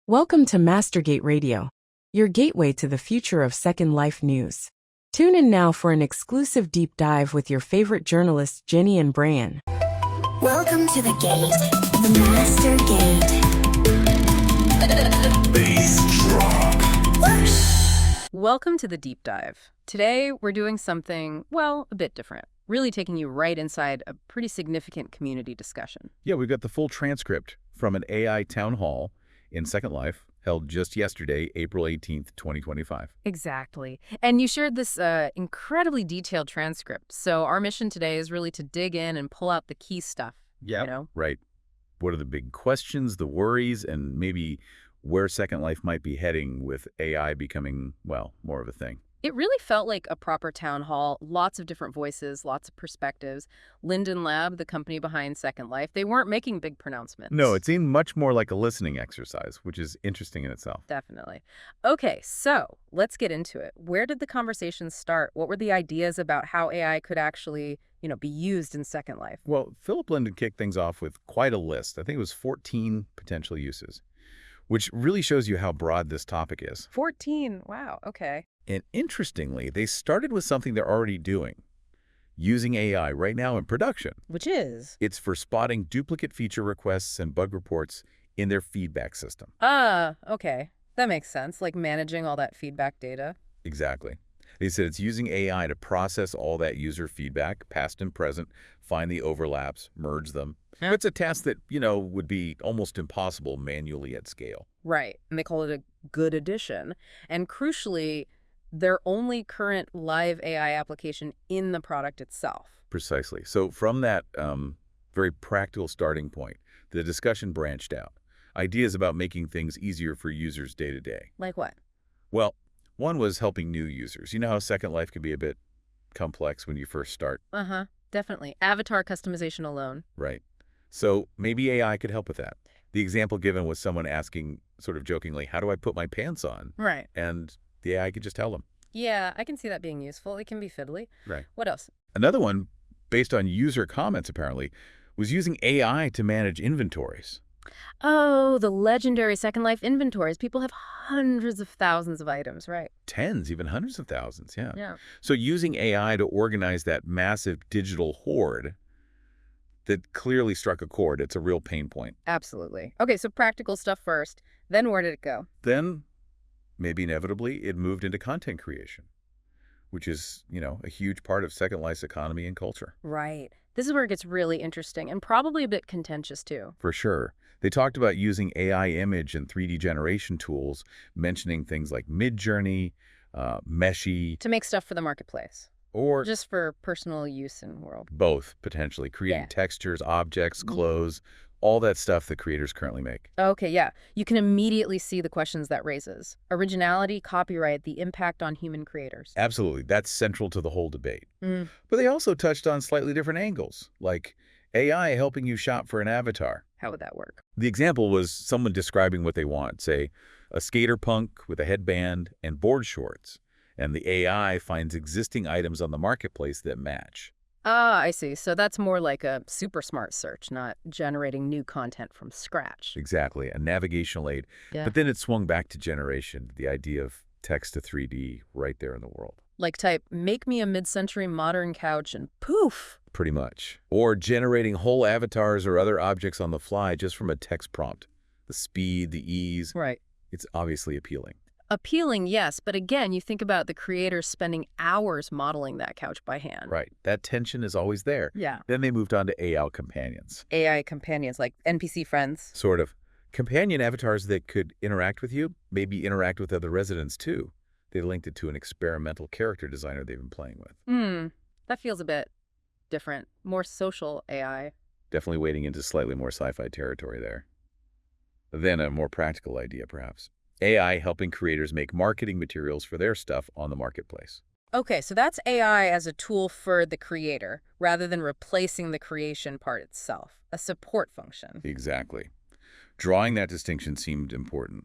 Welcome to MasterGate Radio, your gateway to the future of Second Life news. Tune in now for an exclusive deep dive with your favorite journalists Jenny and Brian. Welcome to the gate, the Master Gate. Bass drop. Whoosh. Welcome to the deep dive. Today we're doing something, well, a bit different. Really taking you right inside a pretty significant community discussion. Yeah, we've got the full transcript from an AI town hall in Second Life held just yesterday, April 18th, 2025. Exactly. And you shared this incredibly detailed transcript. So our mission today is really to dig in and pull out the key stuff. Yeah, you know? Right. What are the big questions, the worries, and maybe where Second Life might be heading with AI becoming, well, more of a thing? It really felt like a proper town hall, lots of different voices, lots of perspectives. Linden Lab, the company behind Second Life, they weren't making big pronouncements. No, it seemed much more like a listening exercise, which is interesting in itself. Definitely. Okay, so let's get into it. Where did the conversation start? What were the ideas about how AI could actually, be used in Second Life? Well, Philip Linden kicked things off with quite a list. I think it was 14 potential uses, which really shows you how broad this topic is. 14. Wow. Okay. And interestingly, they started with something they're already doing, using AI right now in production. Which is? It's for spotting duplicate feature requests and bug reports in their feedback system. Okay. That makes sense, like managing all that feedback data. Exactly. They said it's using AI to process all that user feedback, past and present, find the overlaps, merge them. Yeah. It's a task that, would be almost impossible manually at scale. Right. And they call it a good addition. And crucially, their only current live AI application in the product itself. Precisely. So from that very practical starting point, the discussion branched out. Ideas about making things easier for users day to day. Like what? Well, one was helping new users. You know how Second Life can be a bit complex when you first start? Uh-huh. Definitely. Avatar customization alone. Right. So maybe AI could help with that. The example given was someone asking, sort of jokingly, how do I put my pants on? Right. And the AI could just tell them. Yeah, I can see that being useful. It can be fiddly. Right. What else? Another one, based on user comments apparently, was using AI to manage inventories. Oh, the legendary Second Life inventories. People have hundreds of thousands of items, right? Tens, even hundreds of thousands, yeah. Yeah. So using AI to organize that massive digital hoard that clearly struck a chord, it's a real pain point. Absolutely. Okay, so practical stuff first. Then where did it go? Then, maybe inevitably, it moved into content creation, which is, a huge part of Second Life's economy and culture. Right. This is where it gets really interesting and probably a bit contentious, too. For sure. They talked about using AI image and 3D generation tools, mentioning things like Midjourney, Meshy, To make stuff for the marketplace. or Just for personal use in the world. both, potentially, creating Yeah. textures, objects, clothes, all that stuff that creators currently make. Okay, yeah. You can immediately see the questions that raises. Originality, copyright, the impact on human creators. Absolutely. That's central to the whole debate. Mm. But they also touched on slightly different angles, like AI helping you shop for an avatar. How would that work? The example was someone describing what they want, say, a skater punk with a headband and board shorts, and the AI finds existing items on the marketplace that match. Ah, I see. So that's more like a super smart search, not generating new content from scratch. Exactly, a navigational aid. Yeah. But then it swung back to generation, the idea of text to 3D right there in the world. Like type, make me a mid-century modern couch and poof. Pretty much. Or generating whole avatars or other objects on the fly just from a text prompt. The speed, the ease, Right. it's obviously appealing. Appealing, yes. But again, you think about the creators spending hours modeling that couch by hand. Right. That tension is always there. Yeah. Then they moved on to AI companions. AI companions like NPC friends. Sort of. Companion avatars that could interact with you, maybe interact with other residents too. They linked it to an experimental character designer they've been playing with. That feels a bit different. More social AI. Definitely wading into slightly more sci-fi territory there. Then a more practical idea, perhaps. AI helping creators make marketing materials for their stuff on the marketplace. Okay, so that's AI as a tool for the creator, rather than replacing the creation part itself. A support function. Exactly. Drawing that distinction seemed important.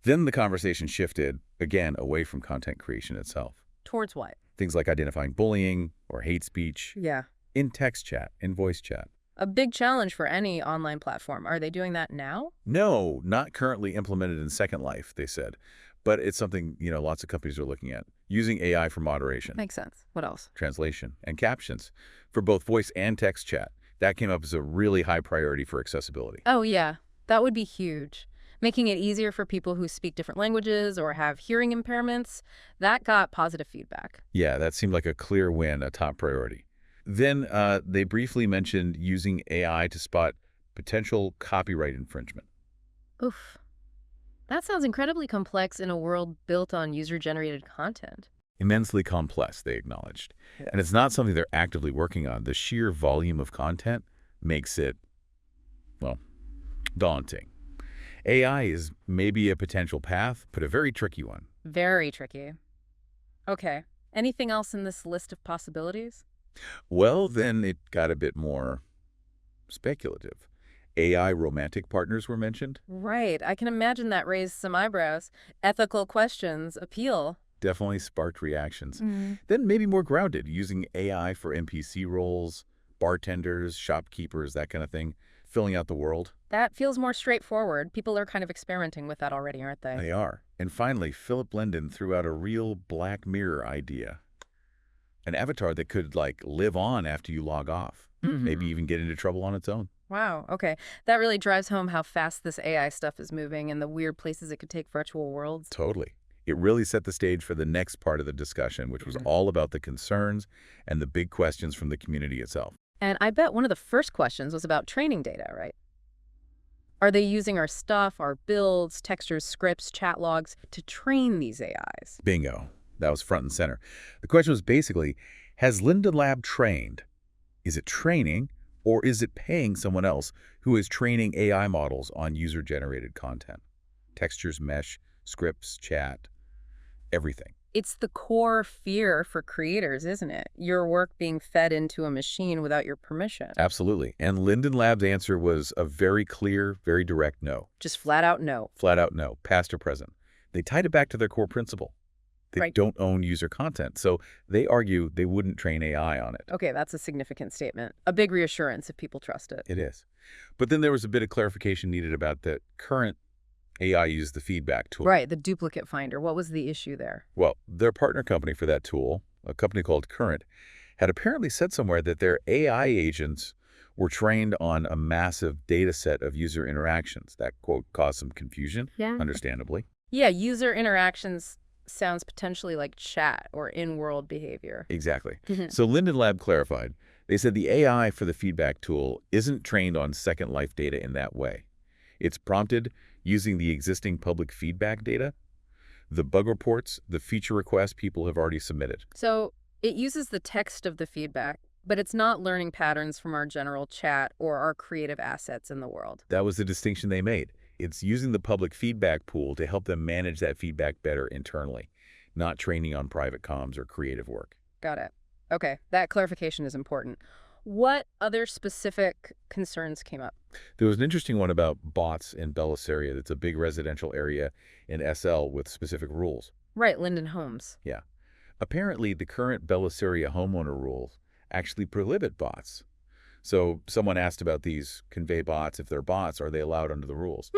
Then the conversation shifted, again, away from content creation itself. Towards what? Things like identifying bullying or hate speech Yeah. in text chat, in voice chat. A big challenge for any online platform. Are they doing that now? No, not currently implemented in Second Life, they said. But it's something, lots of companies are looking at. Using AI for moderation, Makes sense. What else? translation, and captions for both voice and text chat. That came up as a really high priority for accessibility. Oh, yeah. That would be huge. Making it easier for people who speak different languages or have hearing impairments, that got positive feedback. Yeah, that seemed like a clear win, a top priority. Then they briefly mentioned using AI to spot potential copyright infringement. Oof. That sounds incredibly complex in a world built on user-generated content. Immensely complex, they acknowledged. Yeah. And it's not something they're actively working on. The sheer volume of content makes it, well, daunting. AI is maybe a potential path, but a very tricky one. Very tricky. Okay. Anything else in this list of possibilities? Well, then it got a bit more speculative. AI romantic partners were mentioned. Right. I can imagine that raised some eyebrows. Ethical questions appeal. Definitely sparked reactions. Mm. Then maybe more grounded, using AI for NPC roles, bartenders, shopkeepers, that kind of thing, filling out the world. That feels more straightforward. People are kind of experimenting with that already, aren't they? They are. And finally, Philip Linden threw out a real Black Mirror idea. An avatar that could, live on after you log off. Maybe even get into trouble on its own. Wow, okay. That really drives home how fast this AI stuff is moving and the weird places it could take virtual worlds. Totally. It really set the stage for the next part of the discussion, which was all about the concerns and the big questions from the community itself. And I bet one of the first questions was about training data, right? Are they using our stuff, our builds, textures, scripts, chat logs to train these AIs? Bingo. That was front and center. The question was basically, has Linden Lab trained? Is it training, or is it paying someone else who is training AI models on user-generated content? Textures, mesh, scripts, chat, everything. It's the core fear for creators, isn't it? Your work being fed into a machine without your permission. Absolutely. And Linden Lab's answer was a very clear, very direct no. Just flat out no. Flat out no, past or present. They tied it back to their core principle. They Right. don't own user content, so they argue they wouldn't train AI on it. Okay, that's a significant statement. A big reassurance if people trust it. It is. But then there was a bit of clarification needed about the current AI use the feedback tool. Right, the duplicate finder. What was the issue there? Well, their partner company for that tool, a company called Current, had apparently said somewhere that their AI agents were trained on a massive data set of user interactions. That, quote, caused some confusion, understandably. Yeah, user interactions sounds potentially like chat or in-world behavior. Exactly. So Linden Lab clarified. They said the AI for the feedback tool isn't trained on Second Life data in that way. It's prompted using the existing public feedback data, the bug reports, the feature requests people have already submitted. So it uses the text of the feedback, but it's not learning patterns from our general chat or our creative assets in the world. That was the distinction they made. It's using the public feedback pool to help them manage that feedback better internally, not training on private comms or creative work. Got it. Okay, that clarification is important. What other specific concerns came up? There was an interesting one about bots in Bellisaria. That's a big residential area in SL with specific rules. Right, Linden Homes. Yeah. Apparently, the current Bellisaria homeowner rules actually prohibit bots. So someone asked about these convey bots. If they're bots, are they allowed under the rules?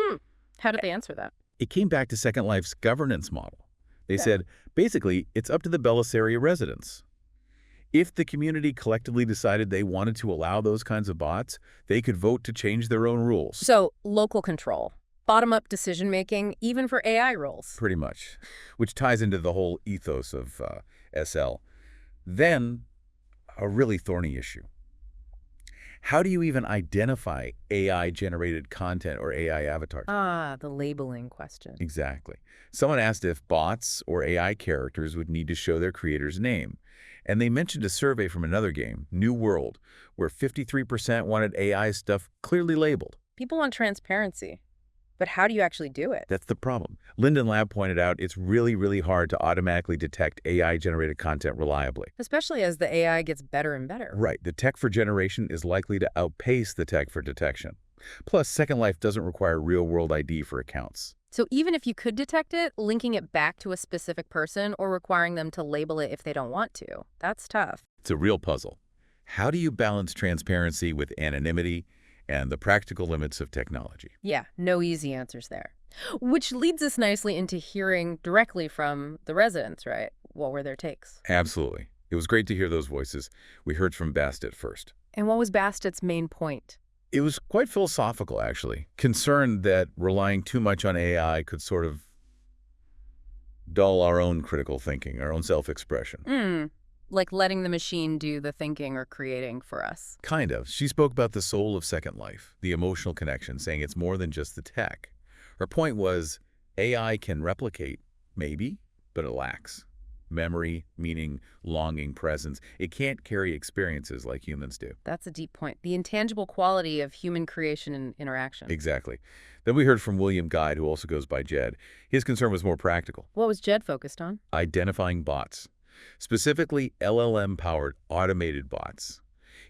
How did they answer that? It came back to Second Life's governance model. They said, basically, it's up to the Bellisaria residents. If the community collectively decided they wanted to allow those kinds of bots, they could vote to change their own rules. So, local control, bottom-up decision-making, even for AI roles. Pretty much, which ties into the whole ethos of SL. Then, a really thorny issue. How do you even identify AI-generated content or AI avatars? Ah, the labeling question. Exactly. Someone asked if bots or AI characters would need to show their creator's name. And they mentioned a survey from another game, New World, where 53% wanted AI stuff clearly labeled. People want transparency. But how do you actually do it? That's the problem. Linden Lab pointed out it's really, really hard to automatically detect AI-generated content reliably. Especially as the AI gets better and better. Right. The tech for generation is likely to outpace the tech for detection. Plus, Second Life doesn't require real-world ID for accounts. So even if you could detect it, linking it back to a specific person or requiring them to label it if they don't want to, that's tough. It's a real puzzle. How do you balance transparency with anonymity and the practical limits of technology? Yeah, no easy answers there. Which leads us nicely into hearing directly from the residents, right? What were their takes? Absolutely. It was great to hear those voices. We heard from Bastet first. And what was Bastet's main point? It was quite philosophical, actually. Concerned that relying too much on AI could sort of dull our own critical thinking, our own self-expression. Like letting the machine do the thinking or creating for us. Kind of. She spoke about the soul of Second Life, the emotional connection, saying it's more than just the tech. Her point was AI can replicate, maybe, but it lacks memory, meaning, longing, presence. It can't carry experiences like humans do. That's a deep point. The intangible quality of human creation and interaction. Exactly. Then we heard from William Guide, who also goes by Jed. His concern was more practical, What was Jed focused on? identifying bots, specifically LLM-powered automated bots.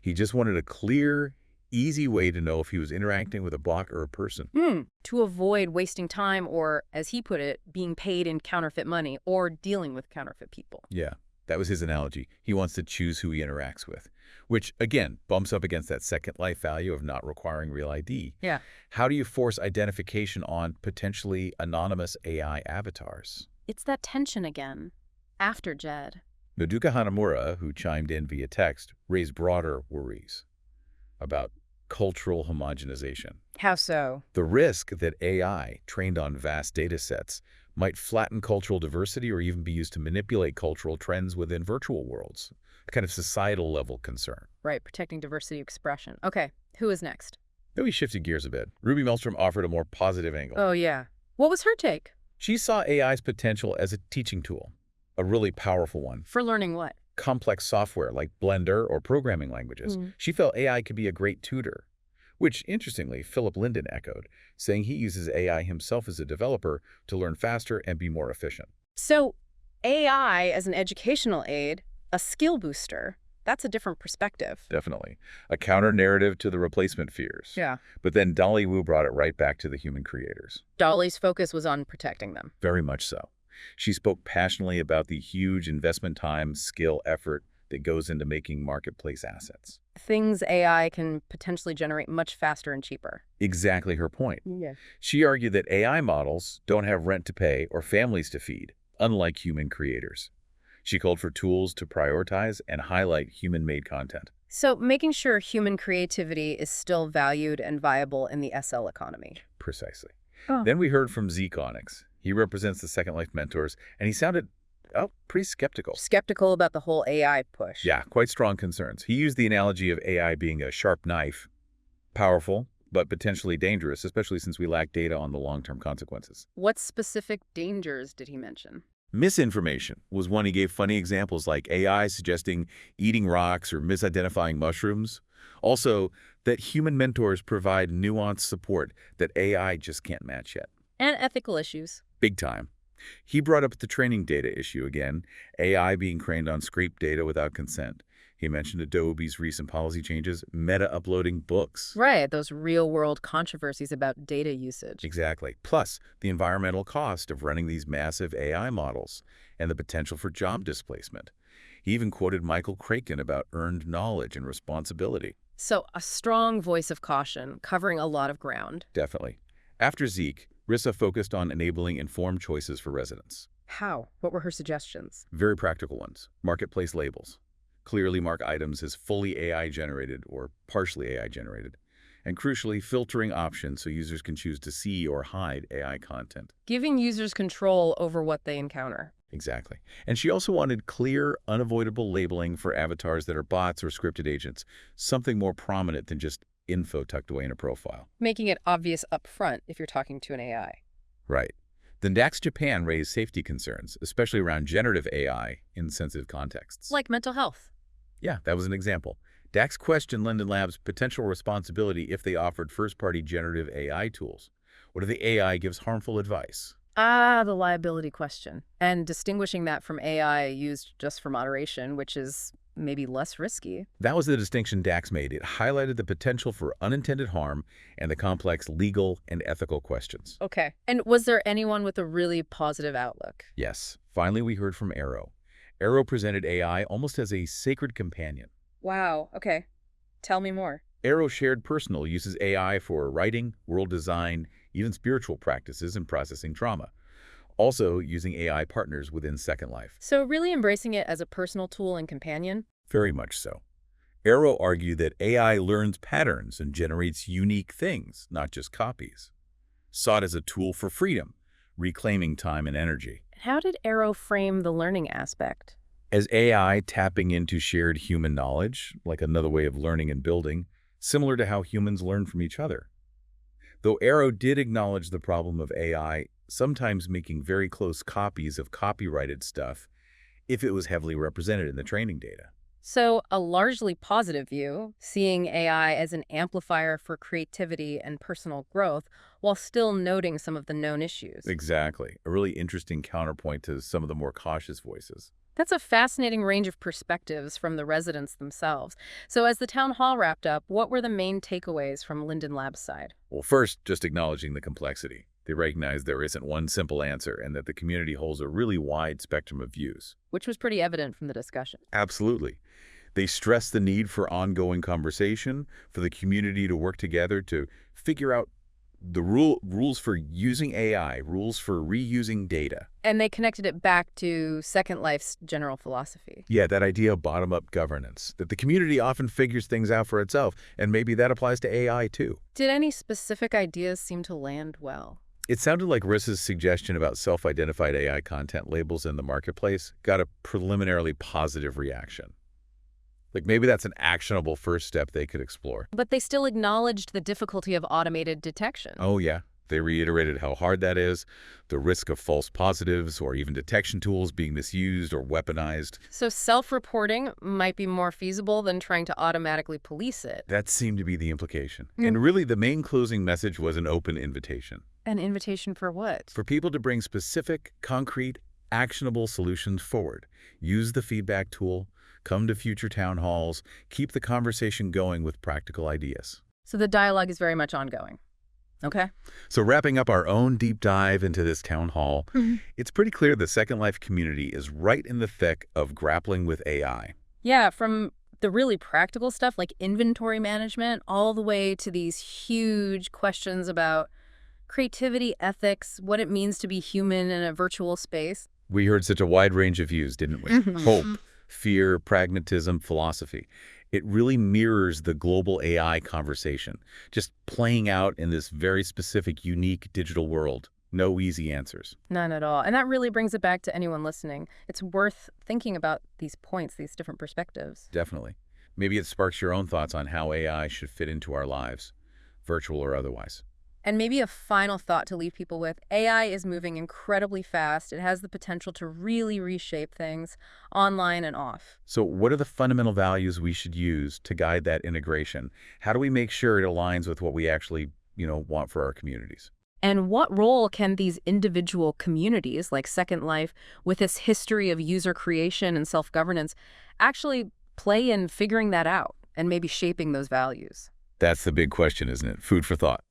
He just wanted a clear, easy way to know if he was interacting with a bot or a person. To avoid wasting time or, as he put it, being paid in counterfeit money or dealing with counterfeit people. Yeah, that was his analogy. He wants to choose who he interacts with, which, again, bumps up against that Second Life value of not requiring real ID. Yeah. How do you force identification on potentially anonymous AI avatars? It's that tension again. After Jed. Noduka Hanamura, who chimed in via text, raised broader worries about cultural homogenization. How so? The risk that AI, trained on vast data sets, might flatten cultural diversity or even be used to manipulate cultural trends within virtual worlds. A kind of societal level concern. Right, protecting diversity of expression. Okay, who is next? Then we shifted gears a bit. Ruby Melstrom offered a more positive angle. Oh, yeah. What was her take? She saw AI's potential as a teaching tool, a really powerful one. For learning what? Complex software like Blender or programming languages. She felt AI could be a great tutor, which, interestingly, Philip Linden echoed, saying he uses AI himself as a developer to learn faster and be more efficient. So, AI as an educational aid, a skill booster, that's a different perspective. Definitely. A counter-narrative to the replacement fears. Yeah. But then Dolly Wu brought it right back to the human creators. Dolly's focus was on protecting them. Very much so. She spoke passionately about the huge investment time, skill, effort that goes into making marketplace assets. Things AI can potentially generate much faster and cheaper. Exactly her point. Yeah. She argued that AI models don't have rent to pay or families to feed, unlike human creators. She called for tools to prioritize and highlight human-made content. So, making sure human creativity is still valued and viable in the SL economy. Precisely. Oh. Then we heard from Zeke Onyx. He represents the Second Life mentors, and he sounded pretty skeptical. Skeptical about the whole AI push. Yeah, quite strong concerns. He used the analogy of AI being a sharp knife, powerful, but potentially dangerous, especially since we lack data on the long-term consequences. What specific dangers did he mention? Misinformation was one. He gave funny examples like AI suggesting eating rocks or misidentifying mushrooms. Also, that human mentors provide nuanced support that AI just can't match yet. And ethical issues. Big time. He brought up the training data issue again, AI being trained on scraped data without consent. He mentioned Adobe's recent policy changes, Meta uploading books. Right, those real-world controversies about data usage. Exactly. Plus, the environmental cost of running these massive AI models and the potential for job displacement. He even quoted Michael Kraken about earned knowledge and responsibility. So, a strong voice of caution, covering a lot of ground. Definitely. After Zeke, Rissa focused on enabling informed choices for residents. How? What were her suggestions? Very practical ones. Marketplace labels. Clearly mark items as fully AI-generated or partially AI-generated. And crucially, filtering options so users can choose to see or hide AI content. Giving users control over what they encounter. Exactly. And she also wanted clear, unavoidable labeling for avatars that are bots or scripted agents, something more prominent than just info tucked away in a profile. Making it obvious up front if you're talking to an AI. Right. Then DAX Japan raised safety concerns, especially around generative AI in sensitive contexts. Like mental health. Yeah, that was an example. DAX questioned Linden Lab's potential responsibility if they offered first-party generative AI tools. What if the AI gives harmful advice? Ah, the liability question. And distinguishing that from AI used just for moderation, which is maybe less risky. That was the distinction DAX made. It highlighted the potential for unintended harm and the complex legal and ethical questions. Okay. And was there anyone with a really positive outlook? Yes. Finally, we heard from Arrow. Arrow presented AI almost as a sacred companion, Wow, okay. Tell me more. Arrow Shared Personal uses AI for writing, world design, even spiritual practices and processing trauma. Also using AI partners within Second Life. So really embracing it as a personal tool and companion? Very much so. Arrow argued that AI learns patterns and generates unique things, not just copies. Saw it as a tool for freedom, reclaiming time and energy. How did Arrow frame the learning aspect? As AI tapping into shared human knowledge, like another way of learning and building, similar to how humans learn from each other. Though Arrow did acknowledge the problem of AI sometimes making very close copies of copyrighted stuff if it was heavily represented in the training data. So a largely positive view, seeing AI as an amplifier for creativity and personal growth while still noting some of the known issues. Exactly. A really interesting counterpoint to some of the more cautious voices. That's a fascinating range of perspectives from the residents themselves. So as the town hall wrapped up, what were the main takeaways from Linden Lab's side? Well, first, just acknowledging the complexity. They recognize there isn't one simple answer and that the community holds a really wide spectrum of views. Which was pretty evident from the discussion. Absolutely. They stress the need for ongoing conversation, for the community to work together to figure out the rules for using AI, rules for reusing data. And they connected it back to Second Life's general philosophy. Yeah, that idea of bottom-up governance, that the community often figures things out for itself, and maybe that applies to AI too. Did any specific ideas seem to land well? It sounded like Rissa's suggestion about self-identified AI content labels in the marketplace got a preliminarily positive reaction. Like maybe that's an actionable first step they could explore. But they still acknowledged the difficulty of automated detection. Oh, yeah. They reiterated how hard that is, the risk of false positives or even detection tools being misused or weaponized. So self-reporting might be more feasible than trying to automatically police it. That seemed to be the implication. And really, the main closing message was an open invitation. An invitation for what? For people to bring specific, concrete, actionable solutions forward. Use the feedback tool, come to future town halls, keep the conversation going with practical ideas. So the dialogue is very much ongoing. Okay. So wrapping up our own deep dive into this town hall, it's pretty clear the Second Life community is right in the thick of grappling with AI. Yeah, from the really practical stuff like inventory management all the way to these huge questions about creativity, ethics, what it means to be human in a virtual space. We heard such a wide range of views, didn't we? Hope, fear, pragmatism, philosophy. It really mirrors the global AI conversation, just playing out in this very specific, unique digital world. No easy answers. None at all. And that really brings it back to anyone listening. It's worth thinking about these points, these different perspectives. Definitely. Maybe it sparks your own thoughts on how AI should fit into our lives, virtual or otherwise. And maybe a final thought to leave people with. AI is moving incredibly fast. It has the potential to really reshape things online and off. So what are the fundamental values we should use to guide that integration? How do we make sure it aligns with what we actually, want for our communities? And what role can these individual communities, like Second Life, with its history of user creation and self-governance, actually play in figuring that out and maybe shaping those values? That's the big question, isn't it? Food for thought.